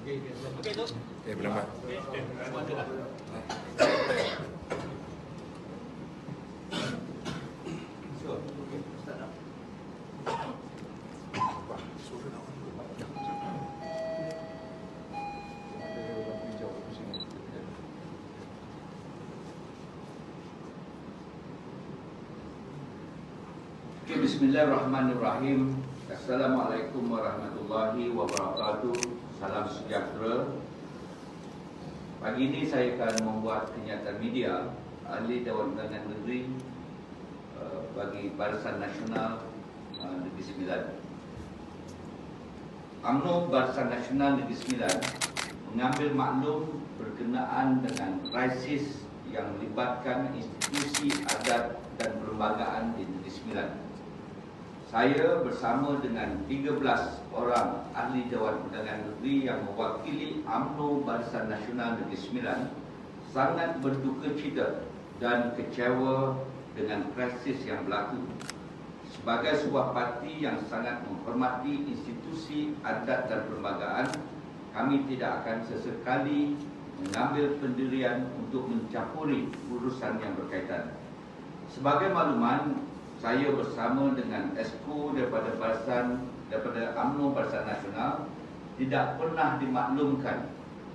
Okey, pendapat. Bismillahirrahmanirrahim. Assalamualaikum warahmatullahi wabarakatuh. Salam sejahtera. Pagi ini saya akan membuat kenyataan media ahli Dewan Undangan Negeri bagi Barisan Nasional Negeri Sembilan. UMNO Barisan Nasional Negeri Sembilan mengambil maklum berkenaan dengan krisis yang melibatkan institusi adat dan perlembagaan di Negeri Sembilan. Saya bersama dengan 13 orang ahli Dewan Undangan Negeri yang mewakili UMNO Barisan Nasional Negeri Sembilan sangat berduka cita dan kecewa dengan krisis yang berlaku. Sebagai sebuah parti yang sangat menghormati institusi adat dan perlembagaan, kami tidak akan sesekali mengambil pendirian untuk mencampuri urusan yang berkaitan. Sebagai makluman, saya bersama dengan Esko daripada UMNO Barisan Nasional tidak pernah dimaklumkan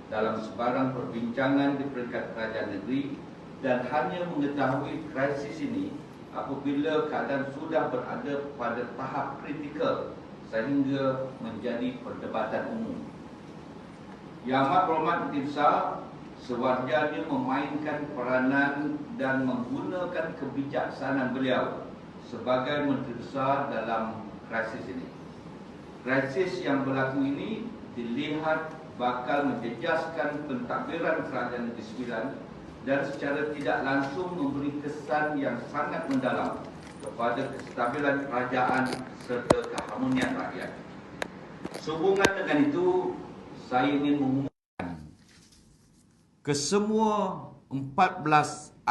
dalam sebarang perbincangan di peringkat kerajaan negeri dan hanya mengetahui krisis ini apabila keadaan sudah berada pada tahap kritikal sehingga menjadi perdebatan umum. Yang Amat Berhormat Menteri Besar sewajarnya memainkan peranan dan menggunakan kebijaksanaan beliau sebagai Menteri Besar dalam krisis ini. Krisis yang berlaku ini dilihat bakal menjejaskan pentadbiran Kerajaan Negeri Sembilan dan secara tidak langsung memberi kesan yang sangat mendalam kepada kestabilan kerajaan serta keharmonian rakyat. Sehubungan dengan itu, saya ingin mengumumkan kesemua 14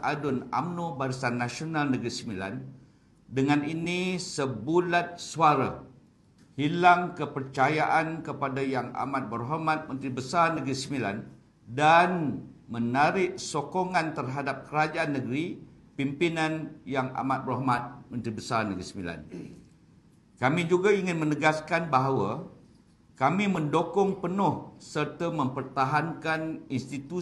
adun UMNO Barisan Nasional Negeri Sembilan dengan ini sebulat suara hilang kepercayaan kepada Yang Amat Berhormat Menteri Besar Negeri Sembilan dan menarik sokongan terhadap kerajaan negeri pimpinan Yang Amat Berhormat Menteri Besar Negeri Sembilan. Kami juga ingin menegaskan bahawa kami mendukung penuh serta mempertahankan institusi